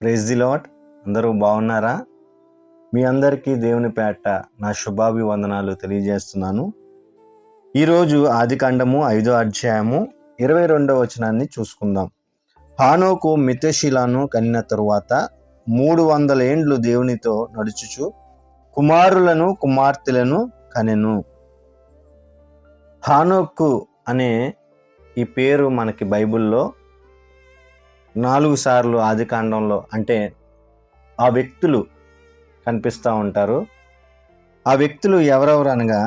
Praise the lord. అందరూ బాగున్నారా? మీ అందరికీ దేవుని పేట నా శుభాభివందనాలు తెలియజేస్తున్నాను. ఈరోజు ఆదికాండము 5వ అధ్యాయము 22వ వచనాన్ని చూసుకుందాం. హానోకు మెతూషెలను కనిన తరువాత 300 ఏండ్లు దేవునితో నడుచుచు కుమారులను కుమార్తెలను కనెను. హానోకు అనే ఈ పేరు మనకి బైబిల్లో 4 సార్లు ఆదికాండంలో అంటే ఆ వ్యక్తులు కనిపిస్తూ ఉంటారు. ఆ వ్యక్తులు ఎవరెవరు అనగా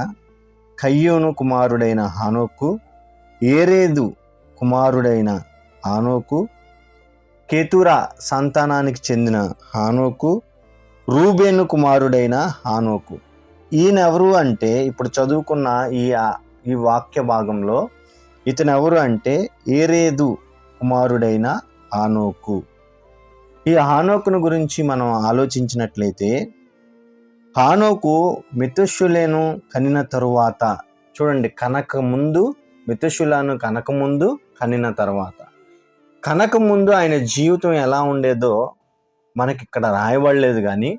కయ్యూను కుమారుడైన హానోకు, ఏరేదు కుమారుడైన హానోకు, కేతురా సంతానానికి చెందిన హానోకు, రూబేను కుమారుడైన హానోకు. ఈయన ఎవరు అంటే ఇప్పుడు చదువుకున్న ఈ వాక్య భాగంలో ఇతను ఎవరు అంటే ఏరేదు కుమారుడైన హానోకు. ఈ హానోకును గురించి మనం ఆలోచించినట్లయితే హానోకు మెతూషెలను కనిన తరువాత చూడండి, మెతూషెలను కనకముందు కనిన తర్వాత, కనకముందు ఆయన జీవితం ఎలా ఉండేదో మనకి ఇక్కడ రాయబడలేదు. కానీ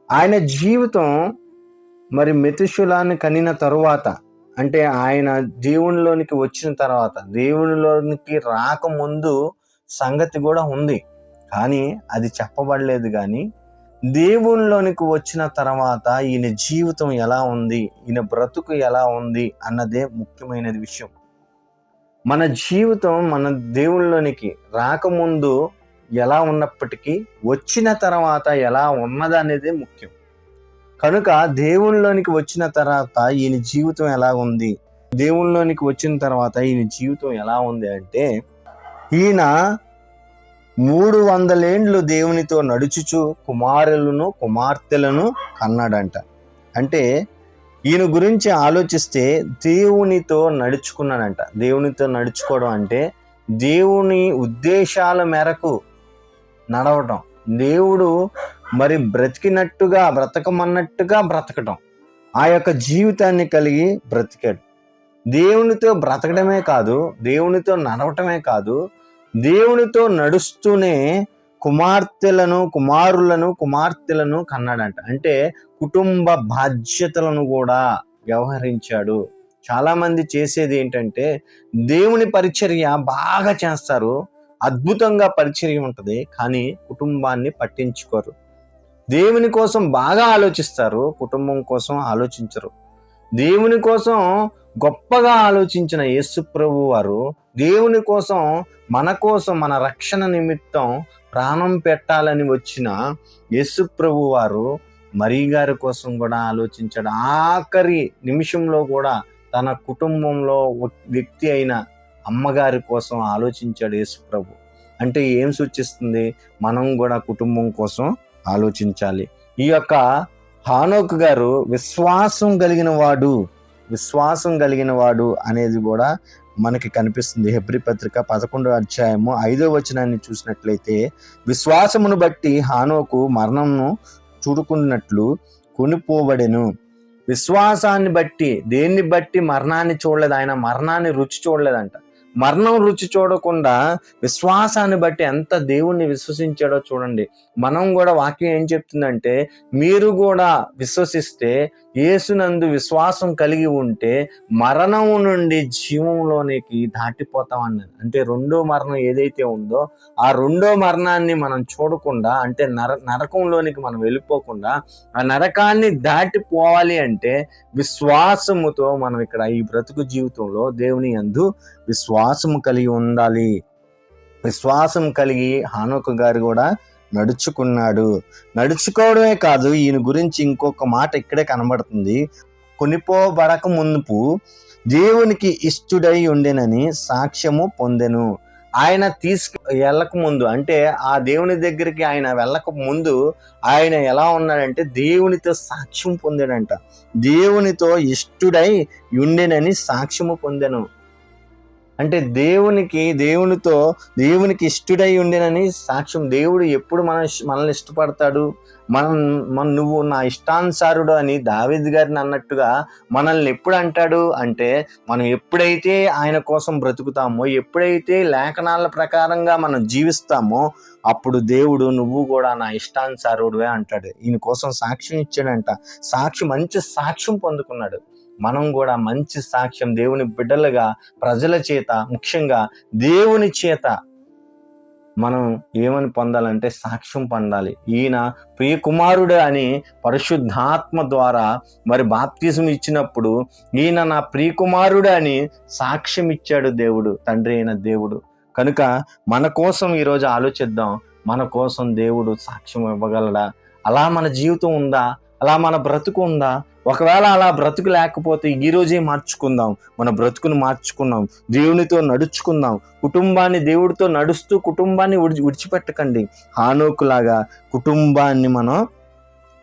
ఆయన జీవితం మరి మెతూషెలను కనిన తరువాత అంటే ఆయన దేవునిలోనికి వచ్చిన తర్వాత, దేవునిలోనికి రాకముందు సంగతి కూడా ఉంది, కానీ అది చెప్పబడలేదు. కానీ దేవునిలోనికి వచ్చిన తర్వాత ఈయన జీవితం ఎలా ఉంది, ఈయన బ్రతుకు ఎలా ఉంది అన్నదే ముఖ్యమైనది విషయం. మన జీవితం మన దేవునిలోనికి రాకముందు ఎలా ఉన్నప్పటికీ వచ్చిన తర్వాత ఎలా ఉన్నదనేదే ముఖ్యం. కనుక దేవునిలోనికి వచ్చిన తర్వాత ఈయన జీవితం ఎలా ఉంది, దేవునిలోనికి వచ్చిన తర్వాత ఈయన జీవితం ఎలా ఉంది అంటే ఈయన 300 ఏండ్లు దేవునితో నడుచుచు కుమారులను కుమార్తెలను కన్నాడంట. అంటే ఈయన గురించి ఆలోచిస్తే దేవునితో నడుచుకున్నాడంట. దేవునితో నడుచుకోవడం అంటే దేవుని ఉద్దేశాల మేరకు నడవటం, దేవుడు మరి బ్రతకమన్నట్టుగా బ్రతకటం, ఆ యొక్క జీవితాన్ని కలిగి బ్రతికాడు. దేవునితో బ్రతకడమే కాదు, దేవునితో నడవటమే కాదు, దేవునితో నడుస్తూనే కుమారులను కన్నాడంట. అంటే కుటుంబ బాధ్యతలను కూడా వ్యవహరించాడు. చాలా మంది చేసేది ఏంటంటే దేవుని పరిచర్య బాగా చేస్తారు, అద్భుతంగా పరిచర్య ఉంటుంది, కానీ కుటుంబాన్ని పట్టించుకోరు. దేవుని కోసం బాగా ఆలోచిస్తారు, కుటుంబం కోసం ఆలోచించరు. దేవుని కోసం గొప్పగా ఆలోచించిన యేసు ప్రభు వారు దేవుని కోసం మన రక్షణ నిమిత్తం ప్రాణం పెట్టాలని వచ్చిన యేసు ప్రభు వారు మరియ గారి కోసం కూడా ఆలోచించాడు. ఆఖరి నిమిషంలో కూడా తన కుటుంబంలో వ్యక్తి అయిన అమ్మగారి కోసం ఆలోచించాడు యేసు ప్రభు. అంటే ఏం సూచిస్తుంది? మనం కూడా కుటుంబం కోసం ఆలోచించాలి. ఈ యొక్క హానోకు గారు విశ్వాసం కలిగిన వాడు అనేది కూడా మనకి కనిపిస్తుంది. హెబ్రీ పత్రిక 11వ అధ్యాయము 5వ వచనాన్ని చూసినట్లయితే విశ్వాసమును బట్టి హానోకు మరణమును చూడుకున్నట్లు కొనిపోబడెను. విశ్వాసాన్ని బట్టి, దేన్ని బట్టి మరణాన్ని చూడలేదు, ఆయన మరణాన్ని రుచి చూడలేదంట. మరణం రుచి చూడకుండా విశ్వాసాన్ని బట్టి ఎంత దేవుణ్ణి విశ్వసించాడో చూడండి. మనం కూడా వాక్యం ఏం చెప్తుందంటే మీరు కూడా విశ్వసిస్తే, యేసునందు విశ్వాసం కలిగి ఉంటే మరణం నుండి జీవంలోనికి దాటిపోతామన్నది. అంటే రెండో మరణం ఏదైతే ఉందో ఆ రెండో మరణాన్ని మనం చూడకుండా, అంటే నరకంలోనికి మనం వెళ్ళిపోకుండా ఆ నరకాన్ని దాటిపోవాలి అంటే విశ్వాసముతో మనం ఇక్కడ ఈ బ్రతుకు జీవితంలో దేవుని యందు విశ్వాసము కలిగి ఉండాలి. విశ్వాసం కలిగి హానోకు గారు కూడా నడుచుకోవడమే కాదు, ఈయన గురించి ఇంకొక మాట ఇక్కడే కనబడుతుంది. కొనిపోబడక మునుపు దేవునికి ఇష్టుడై ఉండెనని సాక్ష్యము పొందెను. ఆయన వెళ్ళక ముందు, అంటే ఆ దేవుని దగ్గరికి ఆయన వెళ్ళక ముందు ఆయన ఎలా ఉన్నాడంటే దేవునితో సాక్ష్యం పొందాడంట. దేవునితో ఇష్టుడై ఉండెనని సాక్ష్యము పొందెను. అంటే దేవునికి ఇష్టుడై ఉండేనని సాక్ష్యం. దేవుడు ఎప్పుడు మనల్ని ఇష్టపడతాడు, నువ్వు నా ఇష్టానుసారుడు అని దావీదు గారిని అన్నట్టుగా మనల్ని ఎప్పుడు అంటాడు అంటే, మనం ఎప్పుడైతే ఆయన కోసం బ్రతుకుతామో, ఎప్పుడైతే లేఖనాల ప్రకారంగా మనం జీవిస్తామో, అప్పుడు దేవుడు నువ్వు కూడా నా ఇష్టానుసారుడువే అంటాడు. ఈయన కోసం సాక్ష్యం ఇచ్చాడంట. మంచి సాక్ష్యం పొందుకున్నాడు. మనం కూడా మంచి సాక్ష్యం దేవుని బిడ్డలుగా, ప్రజల చేత, ముఖ్యంగా దేవుని చేత మనం ఏమని పొందాలంటే సాక్ష్యం పొందాలి. ఈయన ప్రియకుమారుడు అని పరిశుద్ధాత్మ ద్వారా మరి బాప్తిజం ఇచ్చినప్పుడు ఈయన నా ప్రియకుమారుడు అని సాక్ష్యం ఇచ్చాడు దేవుడు, తండ్రి అయిన దేవుడు. కనుక మన కోసం ఈరోజు ఆలోచిద్దాం. మన కోసం దేవుడు సాక్ష్యం ఇవ్వగలడా? అలా మన జీవితం ఉందా? అలా మన బ్రతుకు ఉందా? ఒకవేళ అలా బ్రతుకు లేకపోతే ఈ రోజే మార్చుకుందాం. మన బ్రతుకును మార్చుకుందాం, దేవునితో నడుచుకుందాం. కుటుంబాన్ని దేవుడితో నడుస్తూ కుటుంబాన్ని విడిచిపెట్టకండి. హానోకులాగా కుటుంబాన్ని మనం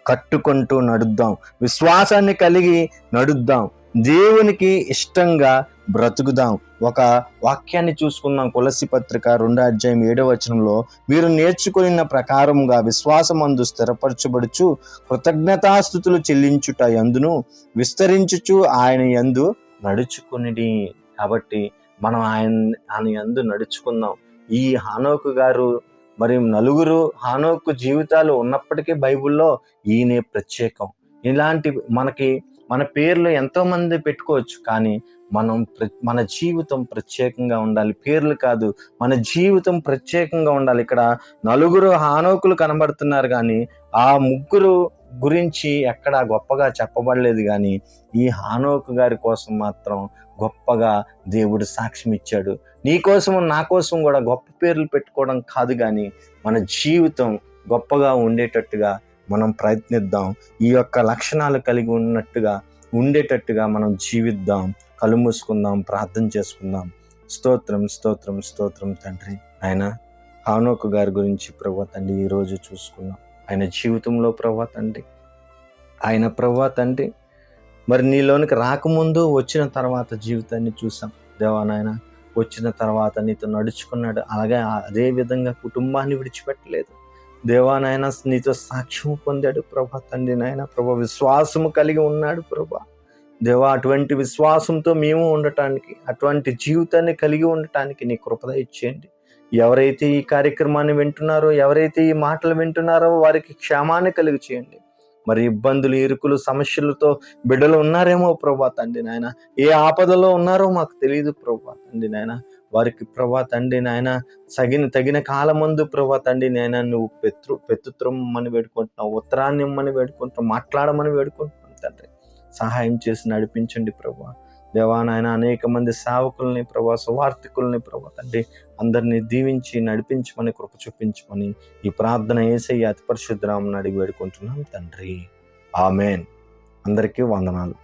కట్టుకుంటూ నడుద్దాం, విశ్వాసాన్ని కలిగి నడుద్దాం, దేవునికి ఇష్టంగా బ్రతుకుదాం. ఒక వాక్యాన్ని చూసుకుందాం. కొలస్సీ పత్రిక 2:7 మీరు నేర్చుకున్న ప్రకారముగా విశ్వాసమందు స్థిరపరచబడుచు కృతజ్ఞతాస్తుతులు చెల్లించుట యందును విస్తరించుచు ఆయన యందు నడుచుకునిడి. కాబట్టి మనం ఆయన యందు నడుచుకుందాం. ఈ హానోకు గారు మరి నలుగురు హానోకు జీవితాలు ఉన్నప్పటికీ బైబిల్లో ఈయనే ప్రత్యేకం. ఇలాంటి మన పేర్లు ఎంతో మంది పెట్టుకోవచ్చు, కానీ మన జీవితం ప్రత్యేకంగా ఉండాలి. పేర్లు కాదు, మన జీవితం ప్రత్యేకంగా ఉండాలి. ఇక్కడ నలుగురు హానోకులు కనబడుతున్నారు, కానీ ఆ ముగ్గురు గురించి ఎక్కడా గొప్పగా చెప్పబడలేదు. కానీ ఈ హానోకు గారి కోసం మాత్రం గొప్పగా దేవుడు సాక్ష్యం ఇచ్చాడు. నీ కోసం నా కోసం కూడా గొప్ప పేర్లు పెట్టుకోవడం కాదు, కానీ మన జీవితం గొప్పగా ఉండేటట్టుగా మనం ప్రయత్నిద్దాం. ఈ యొక్క లక్షణాలు కలిగి ఉండేటట్టుగా మనం జీవిద్దాం. కళ్ళు మూసుకుందాం, ప్రార్థన చేసుకుందాం. స్తోత్రం స్తోత్రం స్తోత్రం తండ్రి. ఆయన హానోకు గారి గురించి ప్రభువా తండ్రి ఈరోజు చూసుకున్నాం. ఆయన జీవితంలో ప్రభువా తండ్రి, ఆయన ప్రభువా తండ్రి మరి నీలోనికి రాకముందు వచ్చిన తర్వాత జీవితాన్ని చూసాం దేవా నాయన. వచ్చిన తర్వాత నీతో నడుచుకున్నాడు. అలాగే అదే విధంగా కుటుంబాన్ని విడిచిపెట్టలేదు దేవా నాయన. నీతో సాక్ష్యం పొందాడు ప్రభా తండ్రి నాయన. ప్రభా విశ్వాసము కలిగి ఉన్నాడు ప్రభా దేవా. అటువంటి విశ్వాసంతో మేము ఉండటానికి, అటువంటి జీవితాన్ని కలిగి ఉండటానికి నీ కృప ఇచ్చేయండి. ఎవరైతే ఈ కార్యక్రమాన్ని వింటున్నారో, ఎవరైతే ఈ మాటలు వింటున్నారో వారికి క్షేమాన్ని కలిగి చేయండి. మరి ఇబ్బందులు, ఇరుకులు, సమస్యలతో బిడ్డలు ఉన్నారేమో ప్రభా తండ్రి నాయన. ఏ ఆపదలో ఉన్నారో మాకు తెలియదు ప్రభా తండ్రి నాయన. వారికి ప్రభా తండ్రి నాయన తగిన కాలమందు ప్రభా తండ్రి నాయన నువ్వు పెత్తుత్రమ్మని వేడుకుంటున్నావు, ఉత్తరాన్ని ఇమ్మని వేడుకుంటున్నావు, మాట్లాడమని వేడుకుంటున్నావు తండ్రి. సహాయం చేసి నడిపించండి ప్రభా దేవా నాయన. అనేక మంది సేవకుల్ని ప్రభా, సువార్థికుల్ని ప్రభా తండ్రి అందరినీ దీవించి నడిపించమని, కృప చూపించమని ఈ ప్రార్థన యేసయ్య అతి పరిశుద్ధ నామమున అడిగి వేడుకుంటున్నాం తండ్రి. ఆమేన్. అందరికీ వందనాలు.